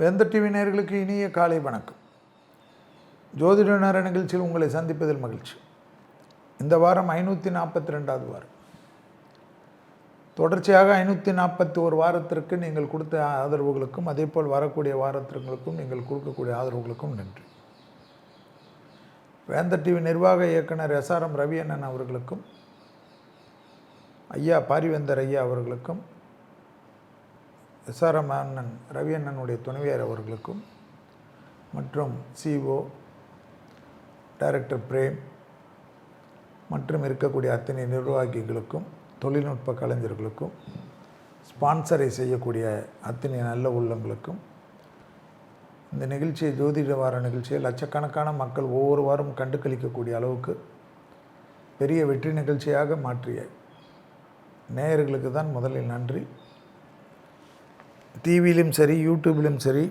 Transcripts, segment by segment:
வேந்தர் டிவி நேயர்களுக்கு இனிய காலை வணக்கம். ஜோதிட நேர நிகழ்ச்சியில் உங்களை சந்திப்பதில் மகிழ்ச்சி. இந்த வாரம் 542வது வாரம். தொடர்ச்சியாக 541 வாரத்திற்கு நீங்கள் கொடுத்த ஆதரவுகளுக்கும் அதேபோல் வரக்கூடிய வாரத்திற்கும் நீங்கள் கொடுக்கக்கூடிய ஆதரவுகளுக்கும் நன்றி. வேந்தர் டிவி நிர்வாக இயக்குனர் SRM ரவி அண்ணன் அவர்களுக்கும் ஐயா பாரிவேந்தர் ஐயா அவர்களுக்கும் SRM அண்ணன் ரவி அண்ணனுடைய துணைவியார் அவர்களுக்கும் மற்றும் CEO டைரக்டர் பிரேம் மற்றும் இருக்கக்கூடிய அத்தனை நிர்வாகிகளுக்கும் தொழில்நுட்ப கலைஞர்களுக்கும் ஸ்பான்சரை செய்யக்கூடிய அத்தனை நல்ல உள்ளங்களுக்கும் இந்த நிகழ்ச்சியை ஜோதிட வார நிகழ்ச்சியை லட்சக்கணக்கான மக்கள் ஒவ்வொரு வாரம் கண்டு கழிக்கக்கூடிய அளவுக்கு பெரிய வெற்றி நிகழ்ச்சியாக மாற்றிய நேயர்களுக்கு தான் முதலில் நன்றி. டிவியிலும் சரி, யூடியூப்லேயும் சரி,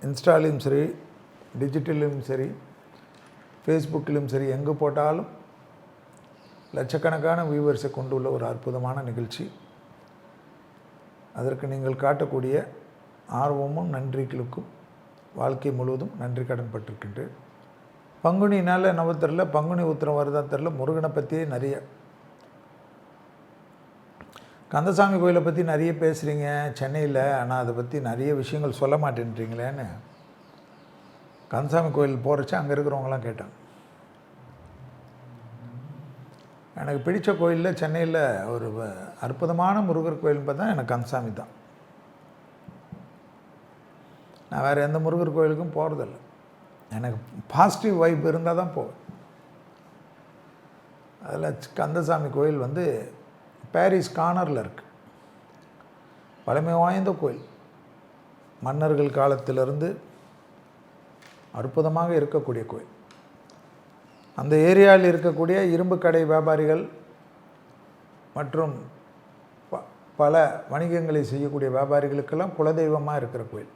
இன்ஸ்டாலையும் சரி, டிஜிட்டல்லையும் சரி, ஃபேஸ்புக்கிலும் சரி, எங்கே போட்டாலும் லட்சக்கணக்கான வியூவர்ஸை கொண்டுள்ள ஒரு அற்புதமான நிகழ்ச்சி. அதற்கு நீங்கள் காட்டக்கூடிய ஆர்வமும் நன்றிகளுக்கும் வாழ்க்கை முழுவதும் நன்றி கடன் பட்டிருக்கின்றேன். பங்குனினால் என்னவோ தெரில, பங்குனி உத்திரம் வருதா தெரில, முருகனை பற்றியே நிறைய, கந்தசாமி கோயிலை பற்றி நிறைய பேசுகிறீங்க சென்னையில், ஆனால் அதை பற்றி நிறைய விஷயங்கள் சொல்ல மாட்டேன்றீங்களேன்னு கந்தசாமி கோயில் போகிறச்சு அங்கே இருக்கிறவங்களாம் கேட்டாங்க. எனக்கு பிடித்த கோயிலில் சென்னையில் ஒரு அற்புதமான முருகர் கோயில்னு பார்த்தா எனக்கு கந்தசாமி தான். நான் வேறு எந்த முருகர் கோயிலுக்கும் போகிறதில்ல. எனக்கு பாசிட்டிவ் வைப் இருந்தால் தான் போவேன். அதில் கந்தசாமி கோயில் வந்து பாரிஸ் கார்னரில் இருக்குது. பழமை வாய்ந்த கோயில், மன்னர்கள் காலத்திலிருந்து அற்புதமாக இருக்கக்கூடிய கோயில். அந்த ஏரியாவில் இருக்கக்கூடிய இரும்பு கடை வியாபாரிகள் மற்றும் பல வணிகங்களை செய்யக்கூடிய வியாபாரிகளுக்கெல்லாம் குலதெய்வமாக இருக்கிற கோயில்.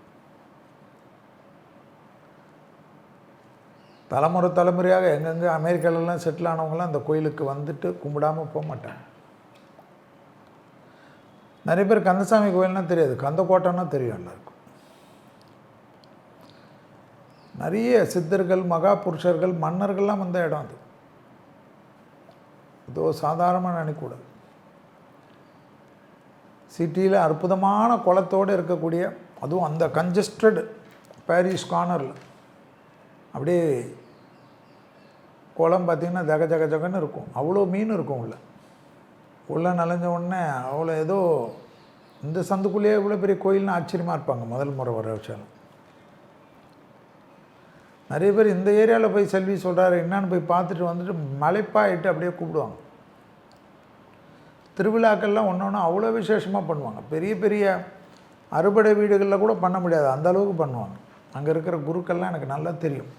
தலைமுறை தலைமுறையாக எங்கெங்கே அமெரிக்காலெலாம் செட்டில் ஆனவங்களாம் அந்த கோயிலுக்கு வந்துட்டு கும்பிடாமல் போக மாட்டாங்க. நிறைய பேர் கந்தசாமி கோயில்னால் தெரியாது, கந்தக்கோட்டைன்னா தெரியும் எல்லாருக்கும். நிறைய சித்தர்கள், மகா புருஷர்கள், மன்னர்கள்லாம் வந்த இடம் அது. ஏதோ சாதாரணமாக நினைக்கூடாது. சிட்டியில் அற்புதமான குளத்தோடு இருக்கக்கூடிய, அதுவும் அந்த கன்ஜஸ்டட் பாரிஸ் கார்னரில் அப்படியே குளம் பார்த்திங்கன்னா ஜக ஜக ஜகன்னு இருக்கும். அவ்வளோ மீன் இருக்கும் உள்ளே நனைஞ்ச உடனே. அவ்வளோ ஏதோ இந்த சந்துக்குள்ளேயே இவ்வளோ பெரிய கோயில்னு ஆச்சரியமாக இருப்பாங்க முதல் முறை வர வச்சாலும். நிறைய பேர் இந்த ஏரியாவில் போய் செல்வி சொல்கிறாரு என்னான்னு போய் பார்த்துட்டு வந்துட்டு மலைப்பாயிட்டு அப்படியே கூப்பிடுவாங்க. திருவிழாக்கள்லாம் ஒன்று ஒன்று அவ்வளோ விசேஷமாக பண்ணுவாங்க. பெரிய பெரிய அறுபடை வீடுகளில் கூட பண்ண முடியாது, அந்த அளவுக்கு பண்ணுவாங்க. அங்கே இருக்கிற குருக்கள்லாம் எனக்கு நல்லா தெரியும்.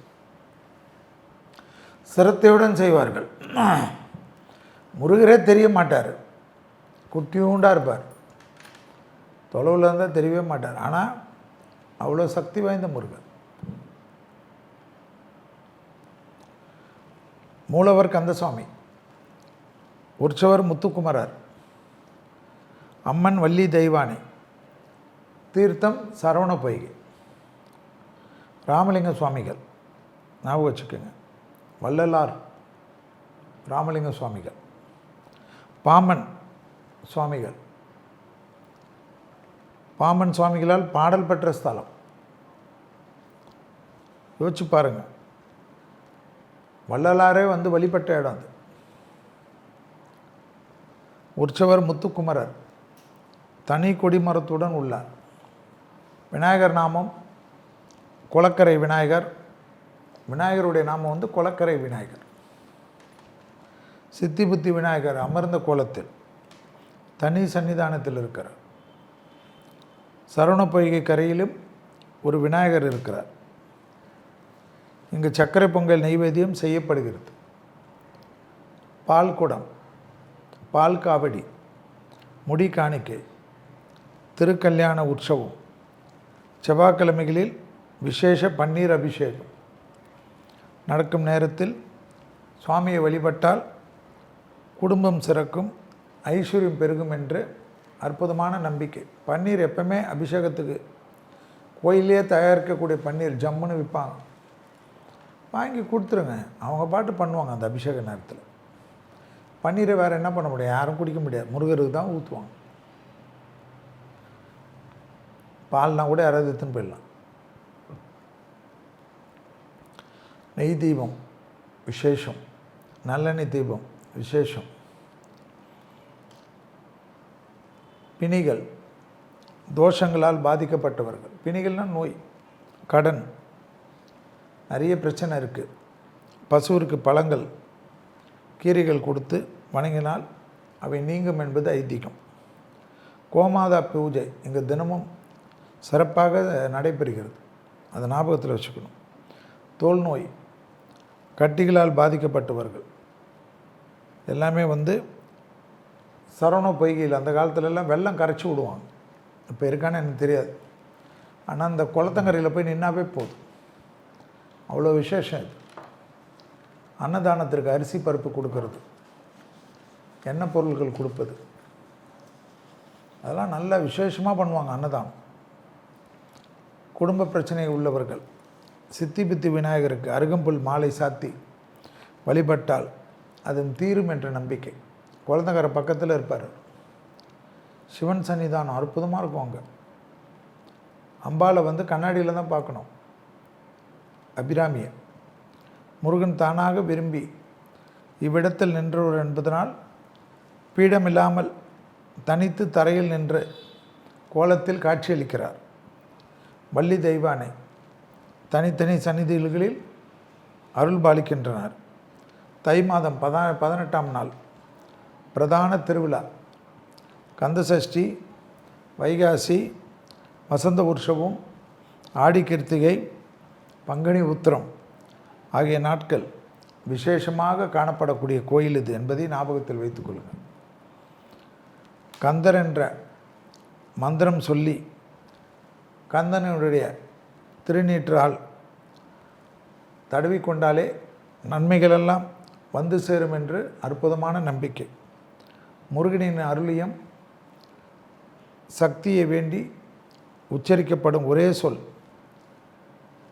சிரத்தையுடன் செய்வார்கள். முருகரே தெரிய மாட்டார், குட்டியூண்டாக இருப்பார், தொலைவில் இருந்தால் தெரியவே மாட்டார். ஆனால் அவ்வளோ சக்தி வாய்ந்த முருகர். மூலவர் கந்தசாமி, உற்சவர் முத்துக்குமரர், அம்மன் வள்ளி தெய்வானை, தீர்த்தம் சரவண பொய்கை, ராமலிங்க சுவாமிகள் ஞாபகம் வச்சுக்கோங்க, வள்ளலார் ராமலிங்க சுவாமிகள், பாமன் சுவாமிகள். பாமன் சுவாமிகளால் பாடல் பெற்ற ஸ்தலம். யோசிச்சு பாருங்கள், வள்ளலாரே வந்து வழிபட்ட இடம் அது. உற்சவர் முத்துக்குமரர் தனி கொடிமரத்துடன் உள்ளார். விநாயகர் நாமம் குளக்கரை விநாயகர். விநாயகருடைய நாமம் வந்து குளக்கரை விநாயகர். சித்தி புத்தி விநாயகர் அமர்ந்த கோலத்தில் தனி சன்னிதானத்தில் இருக்கிறார். சரவண பொய்கை கரையிலும் ஒரு விநாயகர் இருக்கிறார். இங்கு சர்க்கரை பொங்கல் நெய்வேத்தியம் செய்யப்படுகிறது. பால் குடம், பால் காவடி, முடி காணிக்கை, திருக்கல்யாண உற்சவம், செவ்வாய்க்கிழமைகளில் விசேஷ பன்னீர் அபிஷேகம் நடக்கும் நேரத்தில் சுவாமியை வழிபட்டால் குடும்பம் சிறக்கும், ஐஸ்வர்யம் பெருகும் என்று அற்புதமான நம்பிக்கை. பன்னீர் எப்பவுமே அபிஷேகத்துக்கு கோயிலே தயாரிக்கக்கூடிய பன்னீர் ஜம்முன்னு விற்பாங்க, வாங்கி கொடுத்துருங்க. அவங்க பாட்டு பண்ணுவாங்க. அந்த அபிஷேக நேரத்தில் பன்னீரை வேறு என்ன பண்ண முடியும்? யாரும் குடிக்க முடியாது. முருகருக்கு தான் ஊற்றுவாங்க. பால்லாம் கூட யாராவது எடுத்துன்னு போயிடலாம். நெய் தீபம் விசேஷம், நல்லெண்ணெய் தீபம் விசேஷம். பிணிகள், தோஷங்களால் பாதிக்கப்பட்டவர்கள், பிணிகள்னால் நோய், கடன், நிறைய பிரச்சனை இருக்குது. பசுவிற்கு பழங்கள், கீரைகள் கொடுத்து வணங்கினால் அவை நீங்கும் என்பது ஐதீகம். கோமாதா பூஜை இங்கே தினமும் சிறப்பாக நடைபெறுகிறது. அதை ஞாபகத்தில் வச்சுக்கணும். தோல் நோய், கட்டிகளால் பாதிக்கப்பட்டவர்கள் எல்லாமே சரவண பொய்கையில் அந்த காலத்துலலாம் வெள்ளம் கரைச்சி விடுவாங்க. இப்போ இருக்கான்னு எனக்கு தெரியாது. ஆனால் அந்த குளத்தங்கரையில் போய் நின்னாவே போதும், அவ்வளோ விசேஷம் இது. அன்னதானத்திற்கு அரிசி பருப்பு கொடுக்கறது, எண்ணெய் பொருட்கள் கொடுப்பது, அதெல்லாம் நல்ல விசேஷமாக பண்ணுவாங்க அன்னதானம். குடும்ப பிரச்சனை உள்ளவர்கள் சித்தி பித்தி விநாயகருக்கு அருகம்புல் மாலை சாத்தி வழிபட்டால் அது தீரும் என்ற நம்பிக்கை. குழந்தைக்கார பக்கத்தில் இருப்பார். சிவன் சன்னிதானம் அற்புதமாக இருக்கும். அங்கே அம்பாவை கண்ணாடியில் தான் பார்க்கணும். அபிராமியை முருகன் தானாக விரும்பி இவ்விடத்தில் நின்றவர் என்பதனால் பீடமில்லாமல் தனித்து தரையில் நின்ற கோலத்தில் காட்சியளிக்கிறார். வள்ளி தெய்வானை தனித்தனி சந்நிதிகளில் அருள் பாலிக்கின்றனர். தை மாதம் 18ஆம் நாள் பிரதான திருவிழா. கந்தசஷ்டி, வைகாசி, வசந்த உற்சவம், ஆடி கிருத்திகை, பங்குனி உத்திரம் ஆகிய நாட்கள் விசேஷமாக காணப்படக்கூடிய கோயில் இது என்பதை ஞாபகத்தில் வைத்துக்கொள்ளுங்கள். கந்தர் என்ற மந்திரம் சொல்லி கந்தனுடைய திருநீற்றால் தடவிக்கொண்டாலே நன்மைகளெல்லாம் வந்து சேரும் என்று அற்புதமான நம்பிக்கை. முருகனின் அருளியம் சக்தியை வேண்டி உச்சரிக்கப்படும் ஒரே சொல்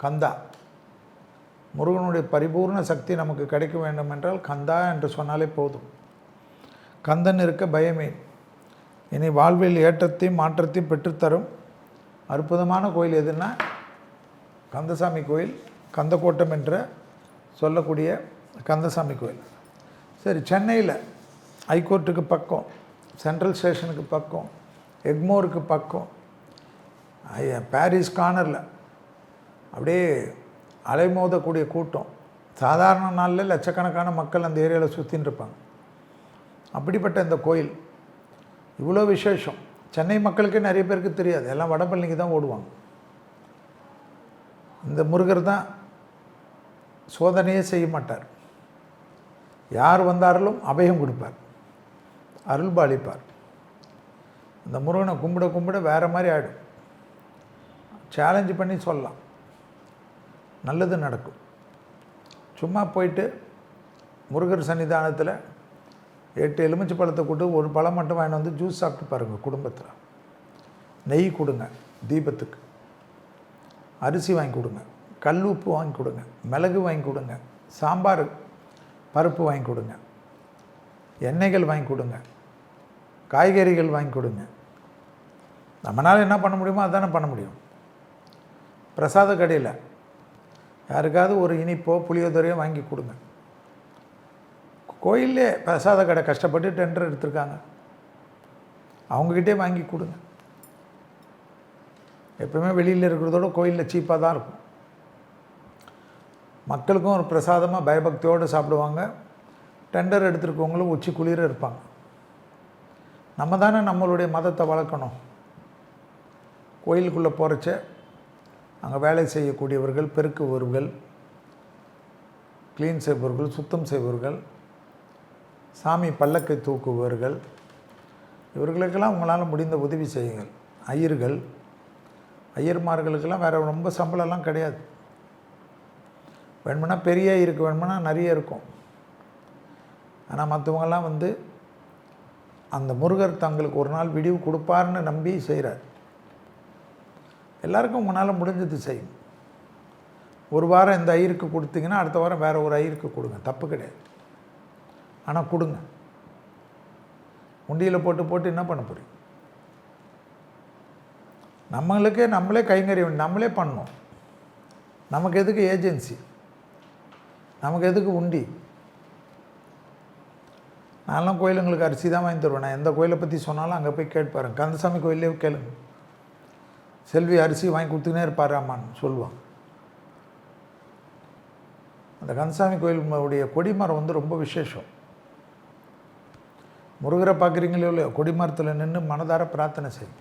கந்தா. முருகனுடைய பரிபூர்ண சக்தி நமக்கு கிடைக்க வேண்டும் என்றால் கந்தா என்று சொன்னாலே போதும். கந்தன் இருக்க பயமே. இனி வாழ்வில் ஏற்றத்தையும் மாற்றத்தையும் பெற்றுத்தரும் அற்புதமான கோயில் எதுன்னா கந்தசாமி கோயில், கந்தக்கோட்டம் என்ற சொல்லக்கூடிய கந்தசாமி கோயில். சரி, சென்னையில் ஹைகோர்ட்டுக்கு பக்கம், சென்ட்ரல் ஸ்டேஷனுக்கு பக்கம், எக்மோருக்கு பக்கம், பாரிஸ் கார்னரில் அப்படியே அலைமோதக்கூடிய கூட்டம். சாதாரண நாளில் லட்சக்கணக்கான மக்கள் அந்த ஏரியாவில் சுற்றின்னு இருப்பாங்க. அப்படிப்பட்ட இந்த கோயில் இவ்வளோ விசேஷம். சென்னை மக்களுக்கே நிறைய பேருக்கு தெரியாது. எல்லாம் வடபழனிக்கு தான் ஓடுவாங்க. இந்த முருகர் தான் சோதனையே செய்ய மாட்டார். யார் வந்தாலும் அபயம் கொடுப்பார், அருள் பாலிப்பார். இந்த முருகனை கும்பிட கும்பிட வேறு மாதிரி ஆகிடும். சேலஞ்சு பண்ணி சொல்லலாம், நல்லது நடக்கும். சும்மா போயிட்டு முருகர் சன்னிதானத்தில் 8 எலுமிச்சை பழத்தை கூட்டு ஒரு பழம் மட்டும் வாங்கிட்டு ஜூஸ் சாப்பிட்டு பாருங்கள். குடும்பத்தில் நெய் கொடுங்க, தீபத்துக்கு அரிசி வாங்கி கொடுங்க, கல் உப்பு வாங்கி கொடுங்க, மிளகு வாங்கி கொடுங்க, சாம்பார் பருப்பு வாங்கி கொடுங்க, எண்ணெய்கள் வாங்கி கொடுங்க, காய்கறிகள் வாங்கி கொடுங்க. நம்மளால் என்ன பண்ண முடியுமோ அதானே பண்ண முடியும். பிரசாத கடையில் யாருக்காவது ஒரு இனிப்போ புளியோதரையோ வாங்கி கொடுங்க. கோயிலே பிரசாத கடை கஷ்டப்பட்டு டெண்டர் எடுத்திருக்காங்க, அவங்கக்கிட்டே வாங்கி கொடுங்க. எப்பவுமே வெளியில் இருக்கிறதோட கோயிலில் சீப்பாக தான் இருக்கும். மக்களுக்கும் ஒரு பிரசாதமாக பயபக்தியோடு சாப்பிடுவாங்க. டெண்டர் எடுத்துருக்கவங்களும் உச்சி குளிர இருப்பாங்க. நம்ம தானே நம்மளுடைய மதத்தை வளர்க்கணும். கோயிலுக்குள்ளே போகிறச்ச அங்கே வேலை செய்யக்கூடியவர்கள், பெருக்குபவர்கள், க்ளீன் செய்பவர்கள், சுத்தம் செய்பவர்கள், சாமி பல்லக்கை தூக்குபவர்கள், இவர்களுக்கெல்லாம் உங்களால் முடிந்த உதவி செய்யுங்கள். ஐயர்கள், ஐயர்மார்களுக்கெல்லாம் வேறு ரொம்ப சம்பளம்லாம் கிடையாது. வேணுமுன்னா பெரிய ஐயருக்கு வேணுமுன்னா நிறைய இருக்கும். ஆனால் மற்றவங்கெல்லாம் அந்த முருகர் தங்களுக்கு ஒரு நாள் விடிவு கொடுப்பார்னு நம்பி செய்கிறார். எல்லாருக்கும் உங்களால் முடிஞ்சது செய்யும். ஒரு வாரம் இந்த ஐயருக்கு கொடுத்தீங்கன்னா அடுத்த வாரம் வேறு ஒரு ஐயருக்கு கொடுங்க, தப்பு கிடையாது. ஆனால் கொடுங்க. உண்டியில் போட்டு போட்டு என்ன பண்ண போகிறீங்க? நம்மளுக்கே நம்மளே கைங்கறி நம்மளே பண்ணணும். நமக்கு எதுக்கு ஏஜென்சி? நமக்கு எதுக்கு உண்டி? நான்லாம் கோயிலுங்களுக்கு அரிசி தான் வாங்கி தருவேன். நான் எந்த கோயிலை பற்றி சொன்னாலும் அங்கே போய் கேட்பாருங்க. கந்தசாமி கோயிலே கேளுங்க, செல்வி அரிசி வாங்கி கொடுத்துக்கினே இருப்பார் அம்மான்னு சொல்லுவாங்க. அந்த கந்தசாமி கோயிலுடைய கொடிமரம் வந்து ரொம்ப விசேஷம். முருகரை பார்க்குறீங்களோ இல்லையோ, கொடிமரத்தில் நின்று மனதார பிரார்த்தனை செய்யும்.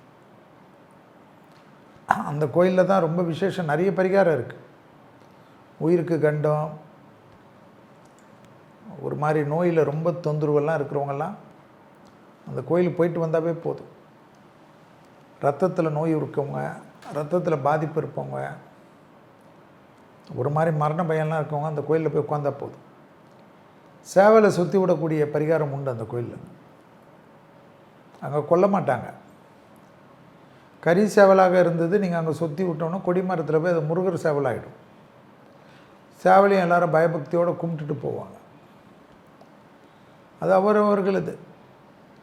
அந்த கோயிலில் தான் ரொம்ப விசேஷம். நிறைய பரிகாரம் இருக்குது. உயிருக்கு கண்டம், ஒரு மாதிரி நோயில் ரொம்ப தொந்தரவெல்லாம் இருக்கிறவங்கெல்லாம் அந்த கோயிலுக்கு போயிட்டு வந்தாவே போதும். ரத்தத்தில் நோய் இருக்கவங்க, ரத்தத்தில் பாதிப்பு இருப்பவங்க, ஒரு மாதிரி மரண பயம்லாம் இருக்கவங்க அந்த கோயிலில் போய் உட்காந்தா போதும். சேவலை சுற்றி விடக்கூடிய பரிகாரம் உண்டு அந்த கோயிலில். அங்கே கொல்ல மாட்டாங்க. கறி சேவலாக இருந்தது, நீங்கள் அங்கே சுற்றி விட்டோன்னா கொடிமரத்தில் போய் அது முருகர் சேவலாகிடும். சேவலையும் எல்லாரும் பயபக்தியோடு கும்பிட்டுட்டு போவாங்க. அது அவரவர்களது.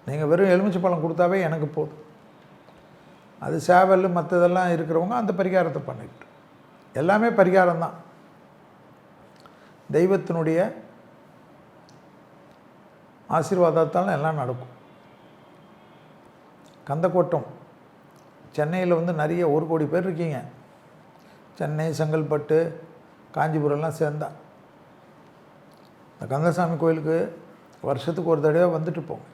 நீங்கள் வெறும் எலுமிச்சை பழம் கொடுத்தாவே எனக்கு போதும். அது சேவல் மற்றதெல்லாம் இருக்கிறவங்க அந்த பரிகாரத்தை பண்ணிட்டு, எல்லாமே பரிகாரம் தான். தெய்வத்தினுடைய ஆசீர்வாதத்தால் எல்லாம் நடக்கும். கந்தக்கோட்டம் சென்னையில் வந்து நிறைய 1 கோடி பேர் இருக்கீங்க. சென்னை, செங்கல்பட்டு, காஞ்சிபுரம்லாம் சேர்ந்தா. இந்த கந்தசாமி கோயிலுக்கு வருஷத்துக்கு ஒரு தடவை வந்துட்டு போங்க.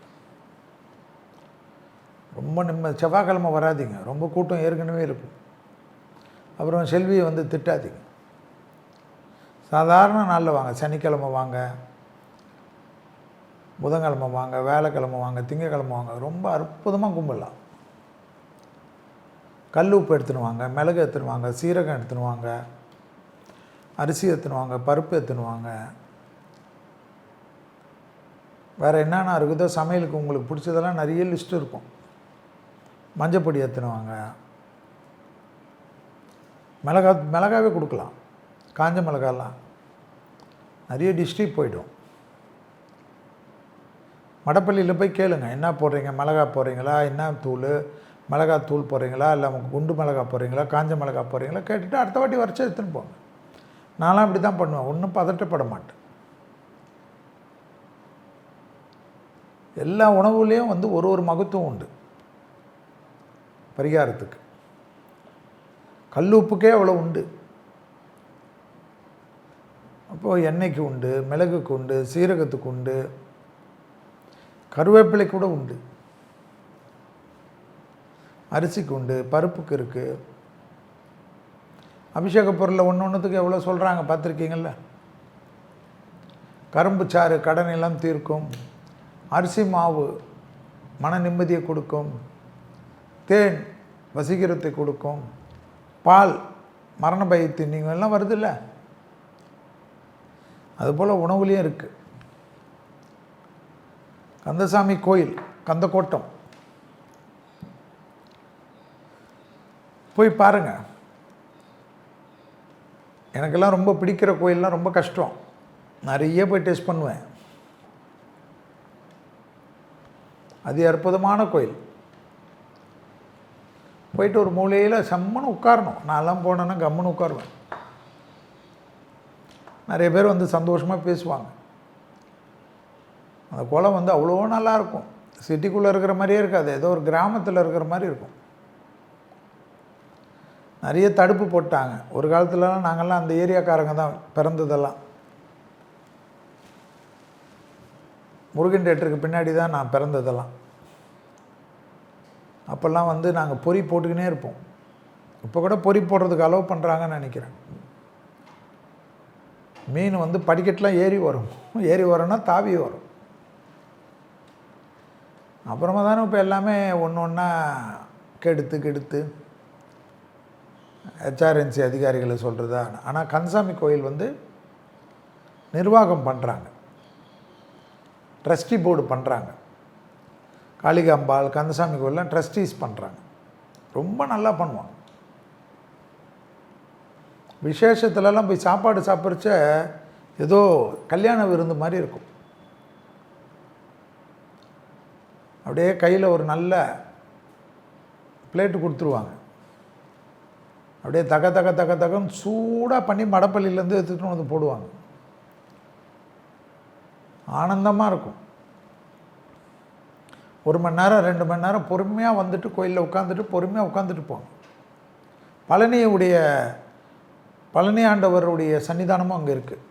ரொம்ப செவ்வாய்க்கிழமை வராதிங்க, ரொம்ப கூட்டம் ஏற்கனவே இருக்கும். அப்புறம் செல்வியை வந்து திட்டாதீங்க. சாதாரண நாளில் வாங்க. சனிக்கிழமை வாங்க, புதன்கிழமை வாங்க, வேலைக்கிழமை வாங்க, திங்கக்கிழமை வாங்க. ரொம்ப அற்புதமாக கும்பிடலாம். கல் உப்பு எடுத்துன்னு வாங்க, மிளகு எடுத்துன்னு வாங்க, சீரகம் எடுத்துன்னு வாங்க, அரிசி எடுத்துன்னு வாங்க, பருப்பு எடுத்துன்னு வாங்க. வேறு என்னென்ன இருக்குதோ சமையலுக்கு உங்களுக்கு பிடிச்சதெல்லாம் நிறைய லிஸ்ட்டு இருக்கும். மஞ்சப்பொடி எடுத்துன்னு வாங்க. மிளகாவே கொடுக்கலாம், காஞ்ச மிளகாலாம். நிறைய டிஸ்ட்ரிக் போய்டும். மடப்பள்ளியில் போய் கேளுங்க, என்ன போடுறீங்க? மிளகா போடுறீங்களா? என்ன தூள்? மிளகாத்தூள் போடுறீங்களா? இல்லை குண்டு மிளகா போடுறீங்களா? காஞ்ச மிளகா போடுறீங்களா? கேட்டுட்டு அடுத்த வாட்டி வரைச்சி எடுத்துன்னு போங்க. நான்லாம் அப்படி தான் பண்ணுவேன். ஒன்றும் பதட்டப்பட மாட்டேன். எல்லா உணவுலேயும் வந்து ஒரு மகத்துவம் உண்டு பரிகாரத்துக்கு. கல் உப்புக்கே அவ்வளோ உண்டு. அப்போது எண்ணெய்க்கு உண்டு, மிளகுக்கு உண்டு, சீரகத்துக்கு உண்டு, கருவேப்பிலை கூட உண்டு, அரிசிக்கு உண்டு, பருப்புக்கு இருக்குது. அபிஷேக பொருளில் ஒன்றுத்துக்கு எவ்வளோ சொல்கிறாங்க பார்த்துருக்கீங்கள? கரும்பு சாறு கடனெல்லாம் தீர்க்கும், அரிசி மாவு மன நிம்மதியை கொடுக்கும், தேன் வசீகரத்தை கொடுக்கும், பால் மரண பயத்தை நீங்கள் எல்லாம் வருதில்ல, அதுபோல் உணவுலேயும் இருக்குது. கந்தசாமி கோயில் கந்தக்கோட்டம் போய் பாருங்கள். எனக்கெல்லாம் ரொம்ப பிடிக்கிற கோயிலெலாம் ரொம்ப கஷ்டம். நிறைய போய் டெஸ்ட் பண்ணுவேன். அது அற்புதமான கோயில். போயிட்டு ஒரு மூலையில் செம்மனு உட்காரணும். நான்லாம் போனேன்னா கம்முன்னு உட்காருவேன். நிறைய பேர் வந்து சந்தோஷமாக பேசுவாங்க. அந்த குளம் வந்து அவ்வளோ நல்லாயிருக்கும். சிட்டிக்குள்ளே இருக்கிற மாதிரியே இருக்காது, ஏதோ ஒரு கிராமத்தில் இருக்கிற மாதிரி இருக்கும். நிறைய தடுப்பு போட்டாங்க. ஒரு காலத்துலலாம் நாங்கள்லாம் அந்த ஏரியாக்காரங்க தான் பிறந்ததெல்லாம். முருகன் தேட்டருக்கு பின்னாடி தான் நான் பிறந்ததெல்லாம். அப்போல்லாம் வந்து நாங்கள் பொறி போட்டுக்கினே இருப்போம். இப்போ கூட பொறி போடுறதுக்கு அலோவ் பண்ணுறாங்கன்னு நினைக்கிறேன். மீன் வந்து படிக்கட்டெலாம் ஏறி வரும்னா தாவி வரும். அப்புறமா தானே இப்போ எல்லாமே ஒன்று ஒன்றா கெடுத்து ஹெச்ஆர்என்சி அதிகாரிகளை சொல்கிறதா. ஆனால் கந்தசாமி கோயில் வந்து நிர்வாகம் பண்ணுறாங்க, ட்ரஸ்டி போர்டு பண்ணுறாங்க. காளிகாம்பாள் கந்தசாமி கோயிலெலாம் ட்ரஸ்டீஸ் பண்ணுறாங்க. ரொம்ப நல்லா பண்ணுவாங்க. விசேஷத்துலலாம் போய் சாப்பாடு சாப்பிட்றச்ச ஏதோ கல்யாண விருந்து மாதிரி இருக்கும். அப்படியே கையில் ஒரு நல்ல பிளேட்டு கொடுத்துருவாங்க. அப்படியே தக தக தக தகன்னு சூடாக பண்ணி மடப்பள்ளியிலேருந்து எடுத்துகிட்டு வந்து போடுவாங்க. ஆனந்தமாக இருக்கும். 1 மணி நேரம் 2 மணி நேரம் பொறுமையாக வந்துட்டு கோயிலில் உட்காந்துட்டு பொறுமையாக உட்காந்துட்டு போங்க. பழனி ஆண்டவருடைய சன்னிதானமும் அங்கே இருக்குது.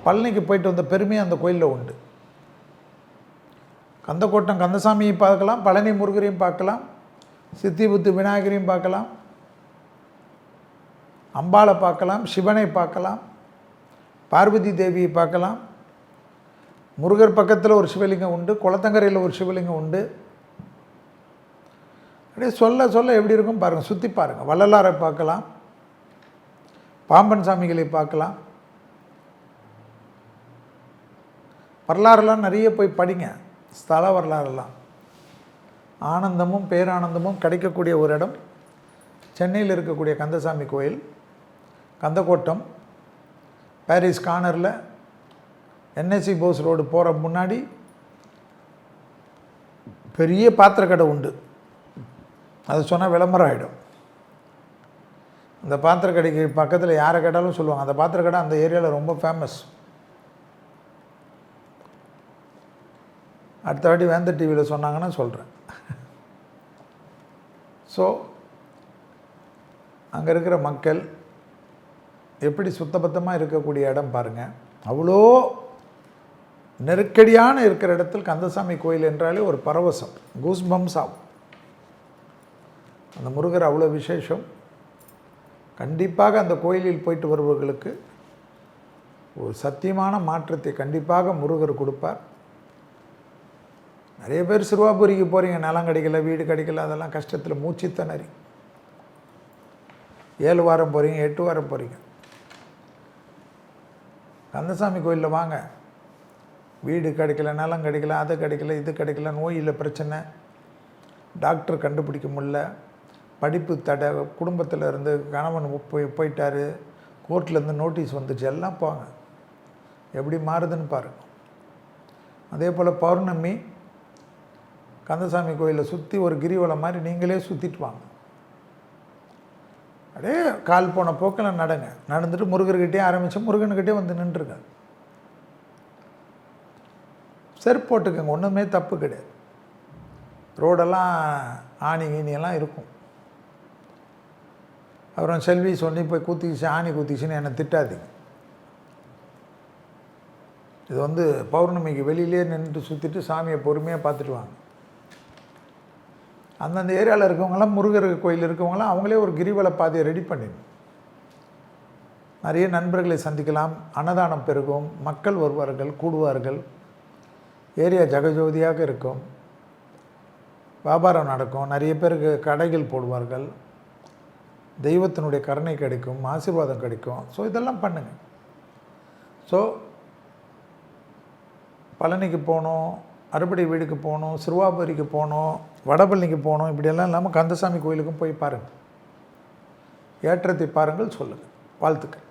பழனிக்கு போயிட்டு வந்த பெருமையாக அந்த கோயிலில் உண்டு. கந்தக்கோட்டம் கந்தசாமியை பார்க்கலாம், பழனி முருகரையும் பார்க்கலாம், சித்தி புத்து விநாயகரையும் பார்க்கலாம், அம்பாளை பார்க்கலாம், சிவனை பார்க்கலாம், பார்வதி தேவியை பார்க்கலாம். முருகர் பக்கத்தில் ஒரு சிவலிங்கம் உண்டு, குளத்தங்கரையில் ஒரு சிவலிங்கம் உண்டு. அப்படியே சொல்ல சொல்ல எப்படி இருக்கும் பாருங்கள், சுற்றி பாருங்கள். வள்ளலாரை பார்க்கலாம், பாம்பன் சாமிகளை பார்க்கலாம். வரலாறுலாம் நிறைய போய் படிங்க, ஸ்தல வரலாறுலாம். ஆனந்தமும் பேரானந்தமும் கிடைக்கக்கூடிய ஒரு இடம் சென்னையில் இருக்கக்கூடிய கந்தசாமி கோயில். கந்தக்கோட்டம் பாரிஸ் கார்னரில் என்எஸ்சி போஸ் ரோடு போகிற முன்னாடி பெரிய பாத்திர கடை உண்டு. அது சொன்னால் விளம்பரம் ஆகிடும். அந்த பாத்திர கடைக்கு பக்கத்தில் யாரை கேட்டாலும் சொல்லுவாங்க, அந்த பாத்திர கடை அந்த ஏரியாவில் ரொம்ப ஃபேமஸ். அடுத்த வாட்டி வேந்த டிவியில் சொன்னாங்கன்னா சொல்கிறேன். ஸோ அங்கே இருக்கிற மக்கள் எப்படி சுத்தபத்தமாக இருக்கக்கூடிய இடம் பாருங்கள். அவ்வளோ நெருக்கடியான இருக்கிற இடத்தில் கந்தசாமி கோயில் என்றாலே ஒரு பரவசம், கூஸ்பம்ஸ் ஆகும். அந்த முருகர் அவ்வளோ விசேஷம். கண்டிப்பாக அந்த கோயிலில் போயிட்டு வருபவர்களுக்கு ஒரு சத்தியமான மாற்றத்தை கண்டிப்பாக முருகர் கொடுப்பார். நிறைய பேர் சிறுவாபுரிக்கு போகிறீங்க, நிலம் கிடைக்கல, வீடு கிடைக்கல, அதெல்லாம் கஷ்டத்தில் மூச்சு திணறி 7 வாரம் போகிறீங்க, 8 வாரம் போகிறீங்க. கந்தசாமி கோயிலில் வாங்க. வீடு கிடைக்கல, நிலம் கிடைக்கல, அது கிடைக்கல, இது கிடைக்கல, நோயில் பிரச்சனை, டாக்டர் கண்டுபிடிக்க முடியல, படிப்பு தடை, குடும்பத்தில் இருந்து கணவன் போயிட்டார், கோர்ட்லேருந்து நோட்டீஸ் வந்துச்சு, எல்லாம் போங்க. எப்படி மாறுதுன்னு பாருங்கள். அதே போல் பௌர்ணமி கந்தசாமி கோயிலை சுற்றி ஒரு கிரிவலம் மாதிரி நீங்களே சுற்றிட்டு வாங்க. அப்படியே கால் போன போக்கில் நடங்க. நடந்துட்டு முருகர்கிட்டே ஆரம்பித்து முருகன்கிட்டே வந்து நின்றுருங்க. செருப்பு போட்டுக்கோங்க, ஒன்றுமே தப்பு கிடையாது. ரோடெல்லாம் ஆணி கீனியெல்லாம் இருக்கும். அப்புறம் செல்வி சொல்லி போய் குத்திச்சு, ஆணி குத்திச்சுன்னு என்னை திட்டாதீங்க. இது வந்து பௌர்ணமிக்கு வெளியிலே நின்றுட்டு சுற்றிட்டு சாமியை பொறுமையாக பார்த்துட்டு வாங்க. அந்தந்த ஏரியாவில் இருக்கவங்களாம், முருகர் கோயில் இருக்கவங்களாம் அவங்களே ஒரு கிரிவல பாதையை ரெடி பண்ணிடணும். நிறைய நண்பர்களை சந்திக்கலாம், அன்னதானம் பெருகும், மக்கள் வருவார்கள், கூடுவார்கள், ஏரியா ஜெகஜோதியாக இருக்கும், வியாபாரம் நடக்கும், நிறைய பேருக்கு கடைகள் போடுவார்கள், தெய்வத்தினுடைய கருணை கிடைக்கும், ஆசீர்வாதம் கிடைக்கும். ஸோ இதெல்லாம் பண்ணுங்கள். ஸோ பழனிக்கு போகணும், அறுபடை வீடுக்கு போகணும், சிறுவாபுரிக்கு போகணும், வடபழனிக்கு போகணும், இப்படியெல்லாம் இல்லாமல் கந்தசாமி கோயிலுக்கும் போய் பாருங்கள். ஏற்றத்தை பாருங்கள், சொல்லுங்கள். வாழ்த்துக்கள்.